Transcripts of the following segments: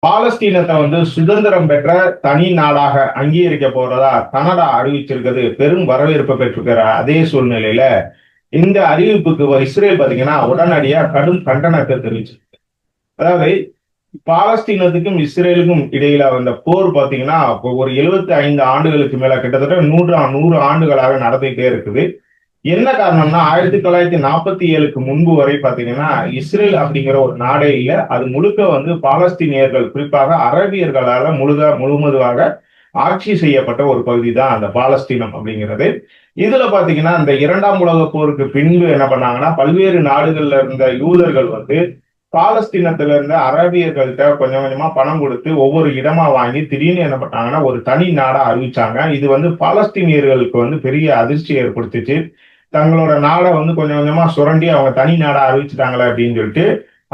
பாலஸ்தீனத்தை சுதந்திரம் பெற்ற தனி நாடாக அங்கீகரிக்க போறதா கனடா அறிவிச்சிருக்கிறது பெரும் வரவேற்பு பெற்றிருக்கிற அதே சூழ்நிலையில இந்த அறிவிப்புக்கு இஸ்ரேல் பாத்தீங்கன்னா உடனடியா கடும் கண்டனத்தை தெரிவிச்சு. அதாவது பாலஸ்தீனத்துக்கும் இஸ்ரேலுக்கும் இடையில வந்த போர் பாத்தீங்கன்னா ஒரு 75 ஆண்டுகளுக்கு மேல கிட்டத்தட்ட 100 ஆண்டுகளாக நடந்துகிட்டே இருக்குது. என்ன காரணம்னா 1947க்கு முன்பு வரை பாத்தீங்கன்னா இஸ்ரேல் அப்படிங்கிற ஒரு நாடே இல்ல. அது முழுக்க பாலஸ்தீனியர்கள் குறிப்பாக அரபியர்களால முழுவதுமாக ஆட்சி செய்யப்பட்ட ஒரு பகுதி தான் அந்த பாலஸ்தீனம் அப்படிங்கிறது. இதுல பாத்தீங்கன்னா இந்த 2ஆம் உலகப் போருக்கு பின்பு என்ன பண்ணாங்கன்னா பல்வேறு நாடுகள்ல இருந்த யூதர்கள் பாலஸ்தீனத்துல இருந்த அரபியர்கள்ட்ட கொஞ்சம் கொஞ்சமா பணம் கொடுத்து ஒவ்வொரு இடமா வாங்கி திடீர்னு என்ன பண்ணாங்கன்னா ஒரு தனி நாடா அறிவிச்சாங்க. இது பாலஸ்தீனியர்களுக்கு பெரிய அதிர்ச்சி ஏற்படுத்திச்சு. தங்களோட நாடை கொஞ்சம் கொஞ்சமா சுரண்டி அவங்க தனி நாடா அறிவிச்சுட்டாங்களே அப்படின்னு சொல்லிட்டு.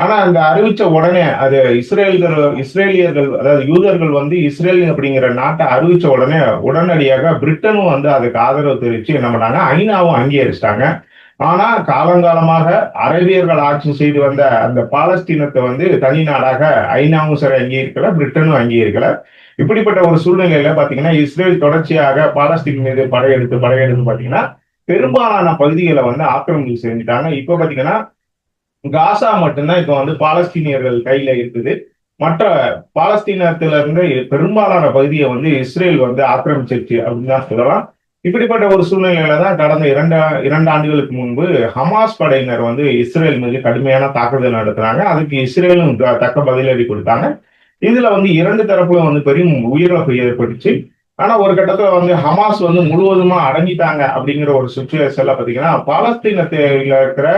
ஆனா அந்த அறிவிச்ச உடனே அது இஸ்ரேலியர்கள் அதாவது யூதர்கள் இஸ்ரேல் அப்படிங்கிற நாட்டை அறிவிச்ச உடனே உடனடியாக பிரிட்டனும் அதுக்கு ஆதரவு தெரிவிச்சு என்ன பண்ணாங்க, ஐநாவும் அங்கீகரிச்சிட்டாங்க. ஆனா காலங்காலமாக அரேபியர்கள் ஆட்சி செய்து வந்த அந்த பாலஸ்தீனத்தை தனி நாடாக ஐநாவும் சரி அங்கீகரிக்கல, பிரிட்டனும் அங்கீகரிக்கல. இப்படிப்பட்ட ஒரு சூழ்நிலையில பாத்தீங்கன்னா இஸ்ரேல் தொடர்ச்சியாக பாலஸ்தீன் மீது படையெடுத்து பாத்தீங்கன்னா பெரும்பாலான பகுதிகளை ஆக்கிரமிப்பு செஞ்சுட்டாங்க. இப்ப பாத்தீங்கன்னா காசா மட்டும்தான் இப்ப பாலஸ்தீனியர்கள் கையில இருக்குது. மற்ற பாலஸ்தீனத்துல இருந்து பெரும்பாலான பகுதியை இஸ்ரேல் ஆக்கிரமிச்சிருச்சு அப்படின்னு தான் சொல்லலாம். இப்படிப்பட்ட ஒரு சூழ்நிலையில தான் கடந்த இரண்டு ஆண்டுகளுக்கு முன்பு ஹமாஸ் படையினர் இஸ்ரேல் மீது கடுமையான தாக்குதல் நடத்துறாங்க. அதுக்கு இஸ்ரேலும் தக்க பதிலடி கொடுத்தாங்க. இதுல இரண்டு தரப்புல பெரும் உயிரிழப்பு ஏற்பட்டுச்சு. ஆனா ஒரு கட்டத்துல ஹமாஸ் முழுவதுமா அடங்கிட்டாங்க அப்படிங்கிற ஒரு சுச்சுவேஷன்ல பாத்தீங்கன்னா பாலஸ்தீனத்துல இருக்கிற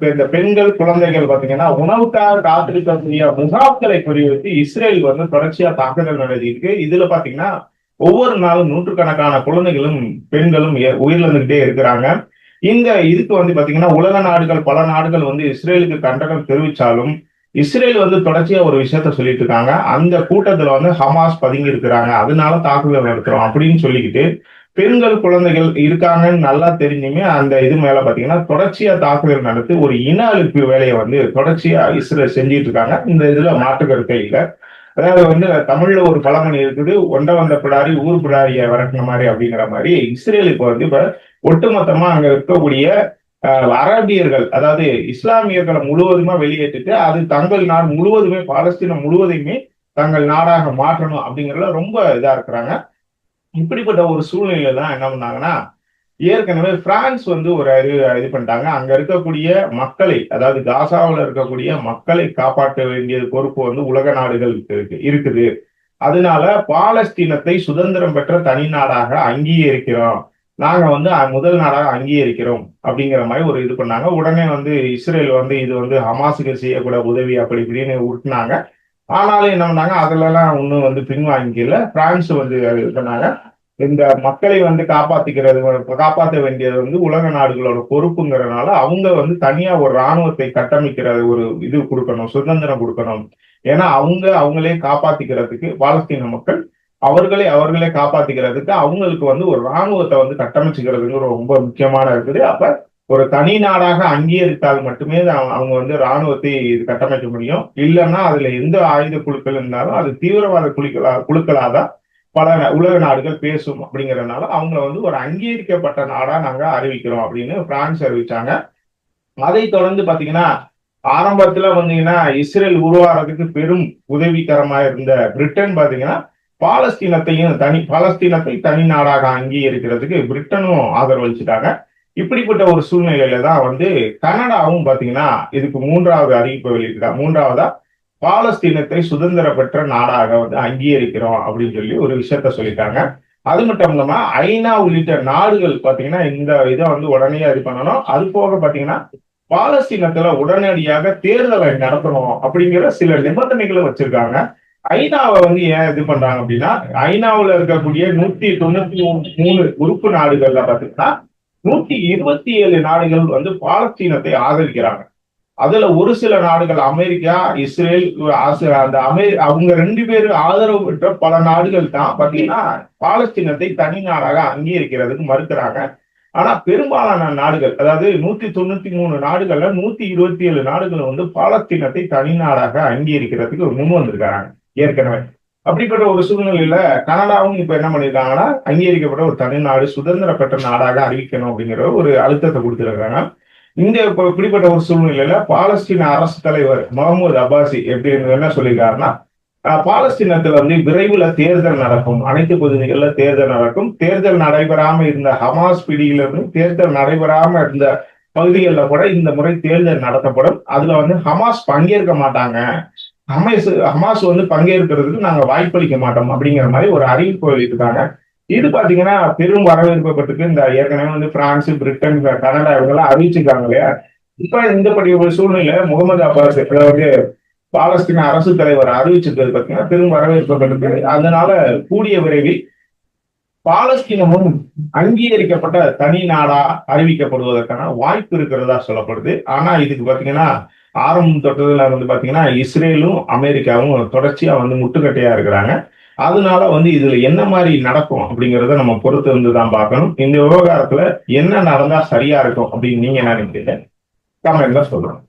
இந்த பெண்கள் குழந்தைகள் பாத்தீங்கன்னா உணவுக்காக காத்திருக்கக்கூடிய முகாம்களை குறிவைத்து இஸ்ரேல் தொடர்ச்சியா தாக்குதல் நடத்தியிருக்கு. இதுல பாத்தீங்கன்னா ஒவ்வொரு நாளும் நூற்றுக்கணக்கான குழந்தைகளும் பெண்களும் உயிரிழந்துகிட்டே இருக்கிறாங்க. இந்த இதுக்கு பாத்தீங்கன்னா உலக நாடுகள் பல நாடுகள் இஸ்ரேலுக்கு கண்டனம் தெரிவிச்சாலும் இஸ்ரேல் தொடர்ச்சியா ஒரு விஷயத்த சொல்லிட்டு இருக்காங்க. அந்த கூட்டத்துல ஹமாஸ் பதுங்கி இருக்கிறாங்க, அதனால தாக்குதல் நடத்துறோம் அப்படின்னு சொல்லிக்கிட்டு பெண்கள் குழந்தைகள் இருக்காங்கன்னு நல்லா தெரிஞ்சுமே அந்த இது மேல பாத்தீங்கன்னா தொடர்ச்சியா தாக்குதல் நடத்தி ஒரு இன அழிப்பு வேலையை தொடர்ச்சியா இஸ்ரேல் செஞ்சிட்டு இருக்காங்க. இந்த இதுல மாற்று கருத்தே இல்லை. அதாவது தமிழ்ல ஒரு பழமொழி இருக்குது, ஒண்ட வந்த பிடாரி ஊர் பிடாரிய விரட்டின மாதிரி அப்படிங்கிற மாதிரி இஸ்ரேல் இப்ப ஒட்டுமொத்தமா அங்க இருக்கக்கூடிய அரபியர்கள் அதாவது இஸ்லாமியர்களை முழுவதுமா வெளியேற்றிட்டு அது தங்கள் நாடு முழுவதுமே பாலஸ்தீனம் முழுவதையுமே தங்கள் நாடாக மாற்றணும் அப்படிங்கறதுல ரொம்ப இதா இருக்கிறாங்க. இப்படிப்பட்ட ஒரு சூழ்நிலையில தான் என்ன பண்ணாங்கன்னா ஏற்கனவே பிரான்ஸ் ஒரு இது பண்ணிட்டாங்க. அங்க இருக்கக்கூடிய மக்களை அதாவது காசாவில் இருக்கக்கூடிய மக்களை காப்பாற்ற வேண்டிய பொறுப்பு உலக நாடுகளுக்கு இருக்குது. அதனால பாலஸ்தீனத்தை சுதந்திரம் பெற்ற தனி நாடாக அங்கீகரிக்கிறோம், நாங்க முதல் நாடாக அங்கீகரிக்கிறோம் அப்படிங்கிற மாதிரி ஒரு இது பண்ணாங்க. உடனே இஸ்ரேல் இது ஹமாஸுக்கு செய்யக்கூட உதவி அப்படி இப்படின்னு உருட்டினாங்க. ஆனாலும் என்ன பண்ணாங்க, அதுல எல்லாம் ஒன்னும் பின்வாங்கிக்கல. பிரான்ஸ் இது பண்ணாங்க. இந்த மக்களை காப்பாற்ற வேண்டியது உலக நாடுகளோட பொறுப்புங்கிறதுனால அவங்க தனியா ஒரு இராணுவத்தை கட்டமைக்கிற ஒரு இது கொடுக்கணும், சுதந்திரம் கொடுக்கணும். ஏன்னா அவங்களே காப்பாத்திக்கிறதுக்கு பாலஸ்தீன மக்கள் அவர்களே காப்பாத்திக்கிறதுக்கு அவங்களுக்கு ஒரு இராணுவத்தை கட்டமைச்சுக்கிறதுங்கிற ரொம்ப முக்கியமான இருக்குது. அப்ப ஒரு தனி நாடாக அங்கீகரித்தால் மட்டுமே அவங்க இராணுவத்தை கட்டமைக்க முடியும். இல்லைன்னா அதுல எந்த ஆயுத குழுக்கள் இருந்தாலும் அது தீவிரவாத குழுக்களாதான் பல உலக நாடுகள் பேசும். அப்படிங்கறதுனால அவங்கள ஒரு அங்கீகரிக்கப்பட்ட நாடா நாங்க அறிவிக்கிறோம் அப்படின்னு பிரான்ஸ் அறிவிச்சாங்க. அதை தொடர்ந்து பாத்தீங்கன்னா ஆரம்பத்துல இஸ்ரேல் உருவாகிறதுக்கு பெரும் உதவிகரமா இருந்த பிரிட்டன் பாத்தீங்கன்னா பாலஸ்தீனத்தை தனி நாடாக அங்கீகரிக்கிறதுக்கு பிரிட்டனும் ஆதரவளிச்சுட்டாங்க. இப்படிப்பட்ட ஒரு சூழ்நிலையில தான் கனடாவும் பாத்தீங்கன்னா இதுக்கு மூன்றாவது அறிவிப்பை வெளியிட்டாங்க. மூன்றாவதா பாலஸ்தீனத்தை சுதந்திர பெற்ற நாடாக அங்கீகரிக்கிறோம் அப்படின்னு சொல்லி ஒரு விஷயத்த சொல்லிட்டாங்க. அது மட்டும் இல்லாம ஐநா உள்ளிட்ட நாடுகள் பாத்தீங்கன்னா இந்த இதை உடனே இது பண்ணணும். அது போக பாத்தீங்கன்னா பாலஸ்தீனத்துல உடனடியாக தேர்தலை நடத்தணும் அப்படிங்கிற சில நிபந்தனைகளை வச்சிருக்காங்க. ஐநாவை ஏன் இது பண்றாங்க அப்படின்னா ஐநாவுல இருக்கக்கூடிய 193 உறுப்பு நாடுகள்ல பாத்தீங்கன்னா 127 நாடுகள் பாலஸ்தீனத்தை ஆதரிக்கிறாங்க. அதுல ஒரு சில நாடுகள் அமெரிக்கா, இஸ்ரேல், அந்த அவங்க 2 பேரும் ஆதரவு பெற்ற பல நாடுகள் தான் பாத்தீங்கன்னா பாலஸ்தீனத்தை தனி நாடாக அங்கீகரிக்கிறதுக்கு மறுக்கிறாங்க. ஆனா பெரும்பாலான நாடுகள், அதாவது 193 நாடுகள்ல 127 நாடுகள் வந்து பாலஸ்தீனத்தை தனி நாடாக அங்கீகரிக்கிறதுக்கு முன் வந்திருக்காங்க ஏற்கனவே. அப்படிப்பட்ட ஒரு சூழ்நிலையில கனடாவும் இப்ப என்ன பண்ணிருக்காங்கன்னா, அங்கீகரிக்கப்பட்ட ஒரு தனி நாடு, சுதந்திர பெற்ற நாடாக அறிவிக்கணும் அப்படிங்கிற ஒரு அழுத்தத்தை கொடுத்திருக்காங்க. இந்த இப்படிப்பட்ட ஒரு சூழ்நிலையில பாலஸ்தீன அரசு தலைவர் முகமது அப்பாசி எப்படி என்ன சொல்லியிருக்காருன்னா, பாலஸ்தீனத்துல வந்து விரைவில் தேர்தல் நடக்கும், அனைத்து பகுதிகளில தேர்தல் நடக்கும், தேர்தல் நடைபெறாம இருந்த ஹமாஸ் பிடியிலிருந்து தேர்தல் நடைபெறாம இருந்த பகுதிகளில் கூட இந்த முறை தேர்தல் நடத்தப்படும். அதுல வந்து ஹமாஸ் பங்கேற்க மாட்டாங்க, ஹமாஸ் வந்து பங்கேற்கிறதுக்கு நாங்க வாய்ப்பளிக்க மாட்டோம் அப்படிங்கிற மாதிரி ஒரு அறிவிப்பு வெளியிட்டிருக்காங்க. இது பாத்தீங்கன்னா பெரும் வரவேற்பு பெற்றுக்கு. இந்த ஏற்கனவே வந்து பிரான்ஸ், பிரிட்டன், கனடா இவங்கெல்லாம் அறிவிச்சிருக்காங்க இல்லையா. இப்ப இந்தப்படி ஒரு சூழ்நிலை முகமது அப்பாஸ் அதாவது பாலஸ்தீன அரசு தலைவர் அறிவிச்சிருக்கிறது பாத்தீங்கன்னா பெரும் வரவேற்பு பெற்று. அதனால கூடிய விரைவில் பாலஸ்தீனமும் அங்கீகரிக்கப்பட்ட தனி நாடா அறிவிக்கப்படுவதற்கான வாய்ப்பு இருக்கிறதா சொல்லப்படுது. ஆனா இதுக்கு பாத்தீங்கன்னா ஆரம்பம் தொட்டதுல வந்து பாத்தீங்கன்னா இஸ்ரேலும் அமெரிக்காவும் தொடர்ச்சியா வந்து முட்டுக்கட்டையா இருக்கிறாங்க. அதனால வந்து இதுல என்ன மாதிரி நடக்கும் அப்படிங்கறத நம்ம பொறுத்து வந்து தான் பார்க்கணும். இந்த விவகாரத்துல என்ன நடந்தா சரியா இருக்கும் அப்படின்னு நீங்க என்ன நினைக்கிறீங்க? கமெண்ட்ல சொல்றோம்.